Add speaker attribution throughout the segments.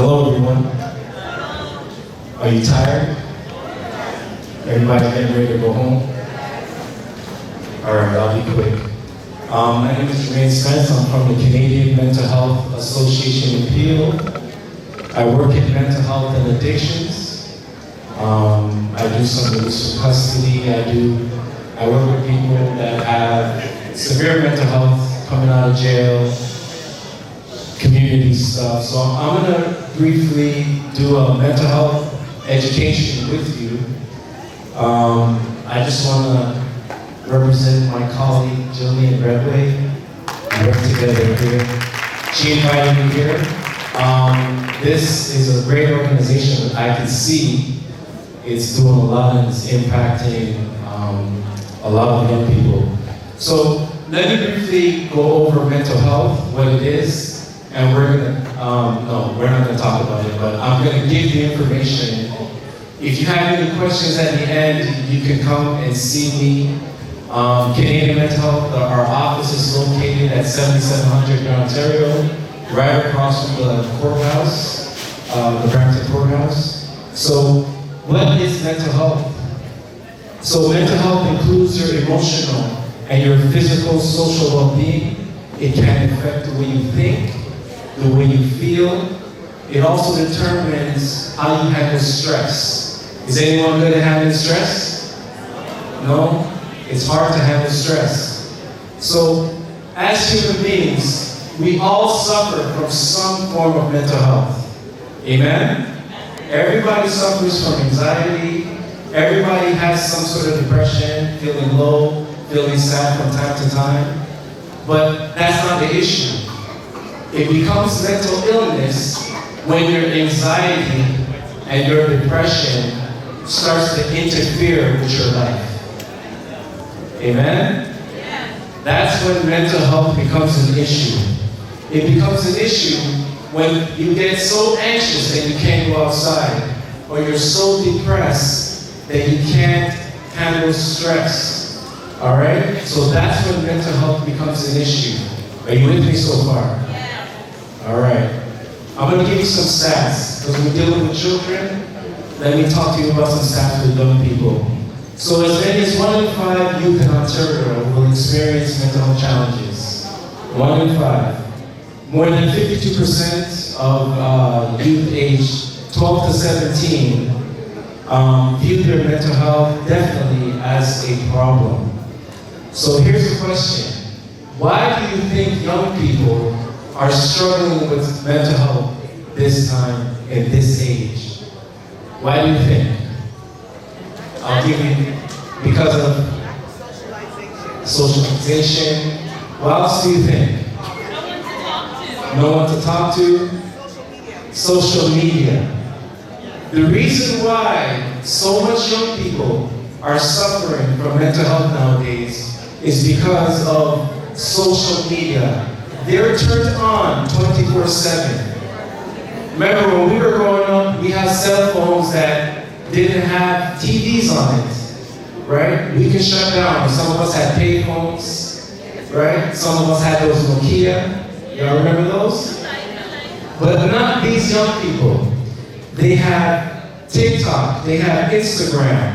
Speaker 1: Hello, everyone. Are you tired? Everybody getting ready to go home? All right, I'll be quick. My name is Jermaine. I'm from the Canadian Mental Health Association in Peel. I work in mental health and addictions. I do some release from custody. I work with people that have severe mental health, coming out of jail, community stuff. So I'm gonna briefly do a mental health education with you. I just wanna represent my colleague, Jermaine. We work together here. She invited me here. This is a great organization that I can see it's doing a lot and it's impacting a lot of young people. So let me briefly go over mental health, what it is, and we're not gonna talk about it, but I'm gonna give you information. If you have any questions at the end, you can come and see me. Canadian Mental Health, our office is located at 7700 in Ontario, right across from the courthouse, the Brampton courthouse. So what is mental health? So mental health includes your emotional and your physical, social well-being. It can affect the way you think, the way you feel. It also determines how you handle stress. Is anyone good at handling stress? No? It's hard to handle stress. So, as human beings, we all suffer from some form of mental health. Amen? Everybody suffers from anxiety. Everybody has some sort of depression, feeling low, feeling sad from time to time. But that's not the issue. It becomes mental illness when your anxiety and your depression starts to interfere with your life. Amen? That's when mental health becomes an issue. It becomes an issue when you get so anxious that you can't go outside, or you're so depressed that you can't handle stress. All right? So that's when mental health becomes an issue. Are you with me so far? All right. I'm going to give you some stats, because we're dealing with children. Let me talk to you about some stats with young people. So as many as 1 in 5 youth in Ontario will experience mental health challenges. 1 in 5. More than 52% of youth aged 12 to 17 view their mental health definitely as a problem. So here's the question. Why do you think young people are struggling with mental health this time at this age? Why do you think? I'll give you, because of socialization. What else do you think? No one to talk to. Social media. The reason why so much young people are suffering from mental health nowadays is because of social media. They're turned on 24/7. Remember when we were growing up, we had cell phones that didn't have TVs on it, right? We could shut down. Some of us had pay phones, right? Some of us had those Nokia. Y'all remember those? But not these young people. They have TikTok, they have Instagram,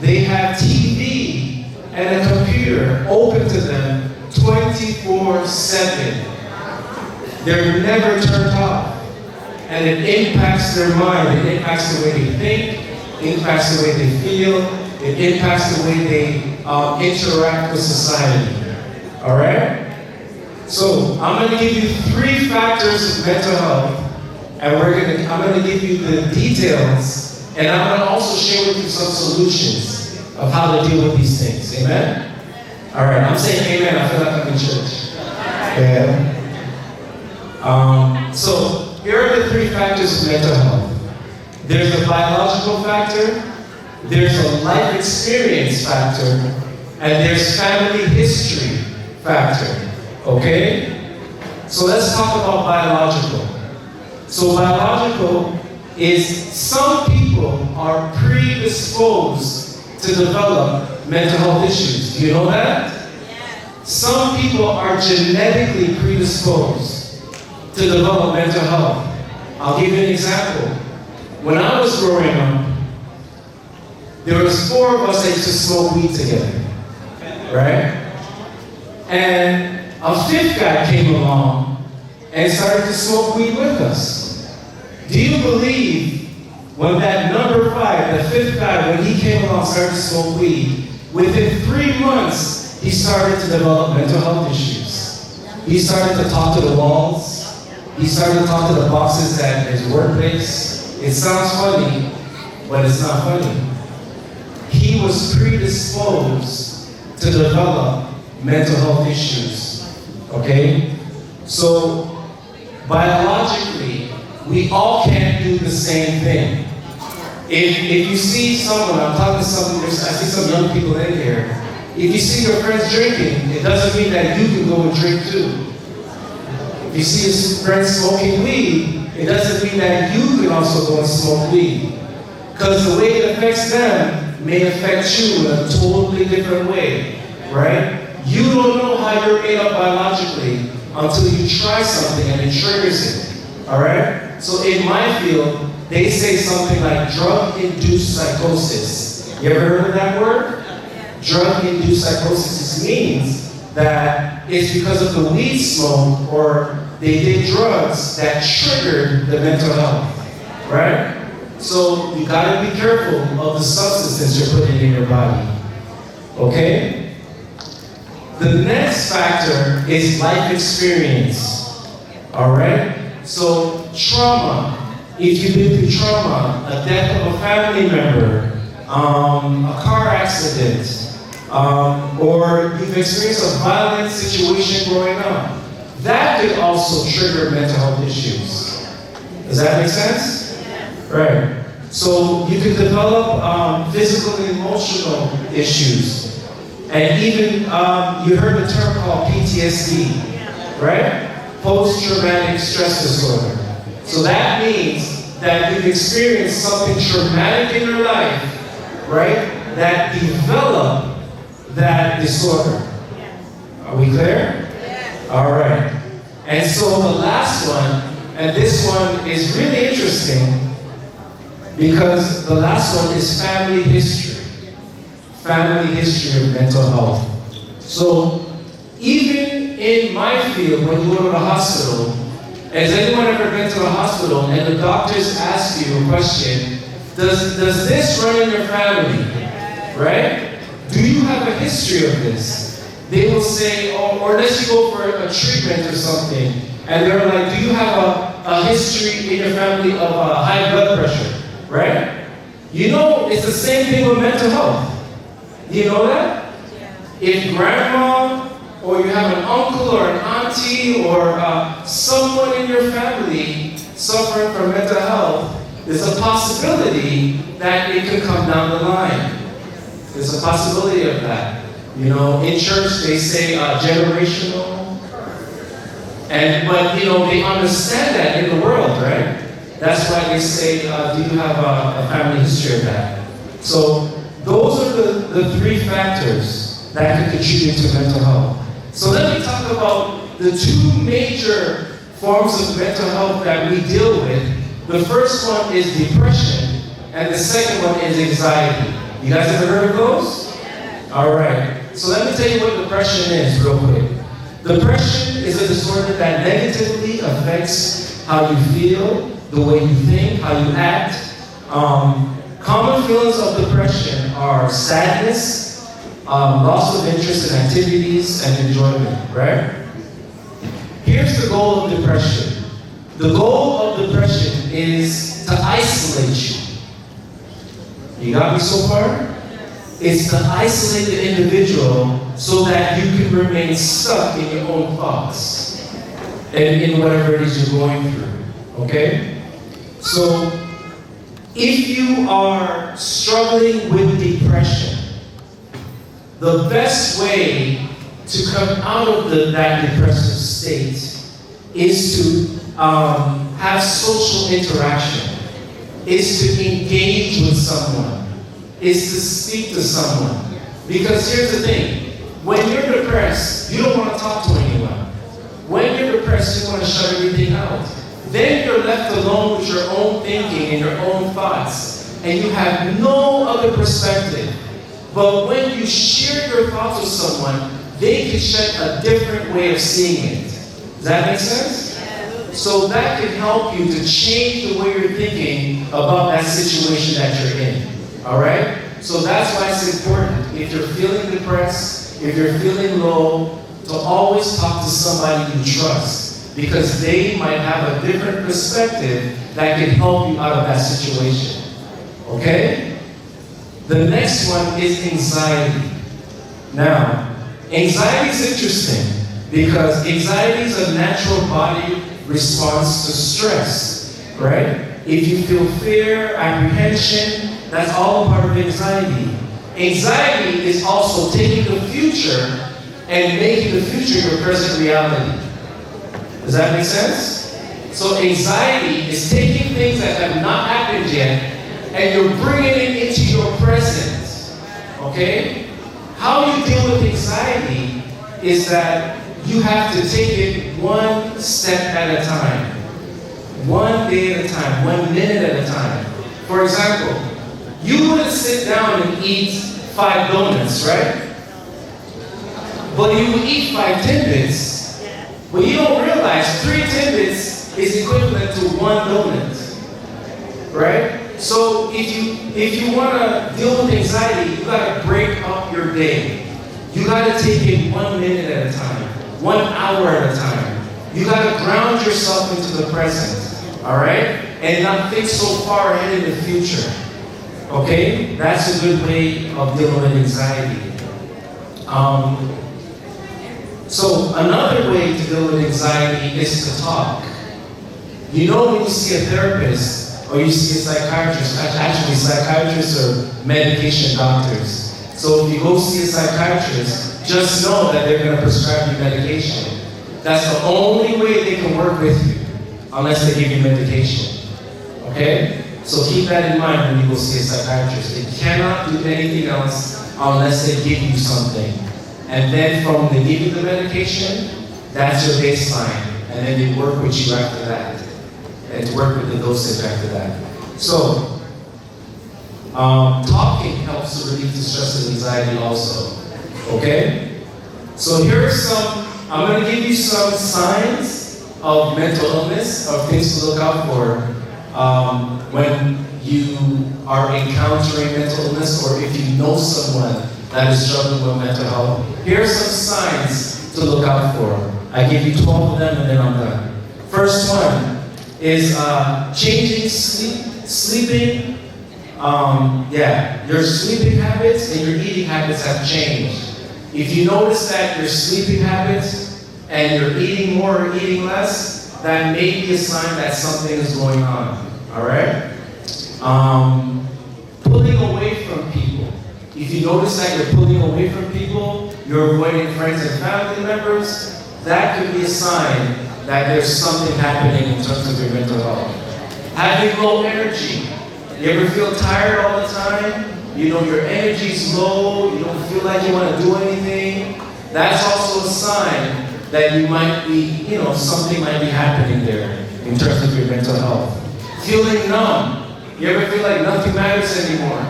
Speaker 1: they have TV and a computer open to them 24/7. They're never turned off. And it impacts their mind, it impacts the way they think, it impacts the way they feel, it impacts the way they interact with society. All right? So I'm going to give you 3 factors of mental health, and I'm going to give you the details, and I'm going to also share with you some solutions of how to deal with these things. Amen? All right, I'm saying amen. I feel like I'm in church. Yeah. So here are the 3 factors of mental health. There's a biological factor, there's a life experience factor, and there's family history factor. Okay? So let's talk about biological. So biological is some people are predisposed to develop mental health issues. Do you know that? Some people are genetically predisposed to develop mental health. I'll give you an example. When I was growing up, there was 4 of us that used to smoke weed together, right? And a 5th guy came along and started to smoke weed with us. Do you believe when that number 5, that 5th guy, when he came along and started to smoke weed, within 3 months, he started to develop mental health issues. He started to talk to the walls. He started to talk to the bosses at his workplace. It sounds funny, but it's not funny. He was predisposed to develop mental health issues, okay? So, biologically, we all can't do the same thing. If you see someone, I'm talking to someone, I see some young people in here, if you see your friends drinking, it doesn't mean that you can go and drink too. If you see your friends smoking weed, it doesn't mean that you can also go and smoke weed. Because the way it affects them may affect you in a totally different way, right? You don't know how you're made up biologically until you try something and it triggers it, all right? So in my field, they say something like drug-induced psychosis. You ever heard of that word? Drug-induced psychosis means that it's because of the weed smoke or they did drugs that triggered the mental health, right? So you gotta be careful of the substances you're putting in your body, okay? The next factor is life experience, all right? So trauma, if you've been through trauma, a death of a family member, a car accident, or you've experienced a violent situation growing up, that could also trigger mental health issues. Does that make sense? Right. So you can develop physical and emotional issues. And even, you heard the term called PTSD, right? Post-traumatic stress disorder. So that means that you've experienced something traumatic in your life, right? That developed that disorder. Are we clear? All right. And so the last one, and this one is really interesting because the last one is family history. Family history of mental health. So even in my field, when you go to the hospital, has anyone ever been to a hospital and the doctors ask you a question, does this run in your family, right? Do you have a history of this? They will say, oh, or let's you go for a treatment or something, and they're like, do you have a history in your family of high blood pressure, right? You know, it's the same thing with mental health. Do you know that? If grandma, or you have an uncle or an auntie or someone in your family suffering from mental health, there's a possibility that it could come down the line. There's a possibility of that. You know, in church they say generational, but you know, they understand that in the world, right? That's why they say, do you have a family history of that? So those are the 3 factors that can contribute to mental health. So let me talk about the 2 major forms of mental health that we deal with. The first one is depression, and the second one is anxiety. You guys ever heard of those? All right. So let me tell you what depression is real quick. Depression is a disorder that negatively affects how you feel, the way you think, how you act. Common feelings of depression are sadness, loss of interest in activities, and enjoyment, right? Here's the goal of depression. The goal of depression is to isolate you. You got me so far? It's to isolate the individual so that you can remain stuck in your own thoughts and in whatever it is you're going through, okay? So, if you are struggling with depression, the best way to come out of that depressive state is to have social interaction, is to engage with someone, is to speak to someone. Because here's the thing, when you're depressed, you don't want to talk to anyone. When you're depressed, you want to shut everything out. then you're left alone with your own thinking and your own thoughts, and you have no other perspective. But when you share your thoughts with someone, they can shed a different way of seeing it. Does that make sense? So that can help you to change the way you're thinking about that situation that you're in. All right? So that's why it's important, if you're feeling depressed, if you're feeling low, to always talk to somebody you trust, because they might have a different perspective that can help you out of that situation. Okay? The next one is anxiety. Now, anxiety is interesting because anxiety is a natural body response to stress, right? If you feel fear, apprehension, that's all a part of anxiety. Anxiety is also taking the future and making the future your present reality. Does that make sense? So anxiety is taking things that have not happened yet and you're bringing it into your present. Okay? How you deal with anxiety is that you have to take it one step at a time. 1 day at a time, 1 minute at a time. For example, you wouldn't sit down and eat 5 donuts, right? But you would eat 5 Timbits, but you don't realize 3 Timbits is equivalent to 1 donut, right? So if you want to deal with anxiety, you got to break up your day. You got to take it 1 minute at a time, 1 hour at a time. You got to ground yourself into the present, all right? And not think so far ahead in the future, okay? That's a good way of dealing with anxiety. So another way to deal with anxiety is to talk. You know, when you see a therapist or you see a psychiatrist, actually psychiatrists are medication doctors. So if you go see a psychiatrist, just know that they're going to prescribe you medication. That's the only way they can work with you, unless they give you medication. Okay? So keep that in mind when you go see a psychiatrist. They cannot do anything else unless they give you something. And then from they give you the medication, that's your baseline. And then they work with you after that. And to work with the dosage after that. So, talking helps to relieve the stress and anxiety also. Okay? So here are some, I'm going to give you some signs of mental illness, of things to look out for when you are encountering mental illness, or if you know someone that is struggling with mental health. Here are some signs to look out for. I give you 12 of them and then I'm done. First one is changing sleeping. Your sleeping habits and your eating habits have changed. If you notice that your sleeping habits and you're eating more or eating less, that may be a sign that something is going on. All right? Pulling away from people. If you notice that you're pulling away from people, you're avoiding friends and family members, that could be a sign that there's something happening in terms of your mental health. Having low energy. You ever feel tired all the time? You know, your energy's low, you don't feel like you want to do anything. That's also a sign that you might be, something might be happening there in terms of your mental health. Feeling numb. You ever feel like nothing matters anymore?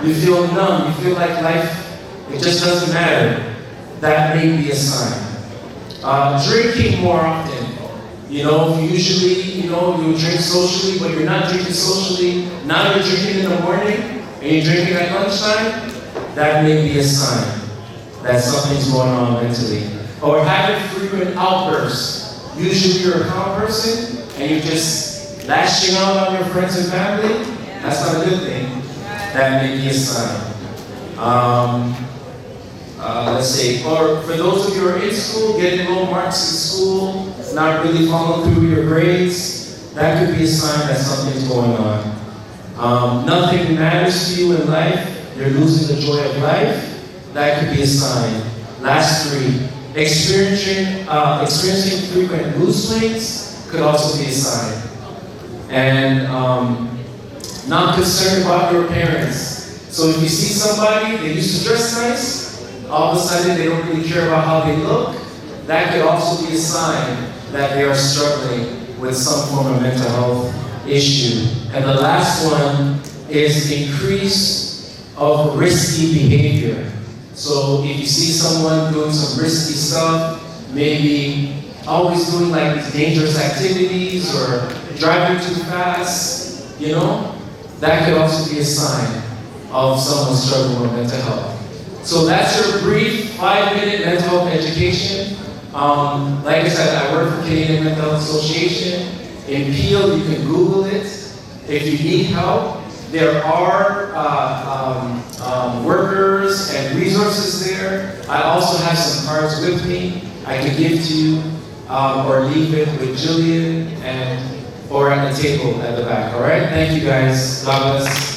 Speaker 1: You feel numb, you feel like life, it just doesn't matter. That may be a sign. Drinking more often. Usually, you drink socially, but you're not drinking socially. Now you're drinking in the morning, and you're drinking at lunchtime. That may be a sign that something's going on mentally. Or having frequent outbursts. Usually you're a calm person, and you're just lashing out on your friends and family. That's not a good thing. That may be a sign. Let's see, or for those of you who are in school, getting low marks in school, not really following through your grades, that could be a sign that something's going on. Nothing matters to you in life, you're losing the joy of life, that could be a sign. Last 3, experiencing frequent mood swings could also be a sign. And not concerned about your appearance. So if you see somebody, they used to dress nice, all of a sudden they don't really care about how they look, that could also be a sign that they are struggling with some form of mental health issue. And the last one is increase of risky behavior. So if you see someone doing some risky stuff, maybe always doing like dangerous activities or driving too fast, you know, that could also be a sign of someone struggling with mental health. So that's your brief 5-minute mental health education. Like I said, I work for Canadian Mental Health Association. In Peel, you can Google it. If you need help, there are workers and resources there. I also have some cards with me I can give to you or leave it with Jillian or at the table at the back. All right? Thank you guys. God bless.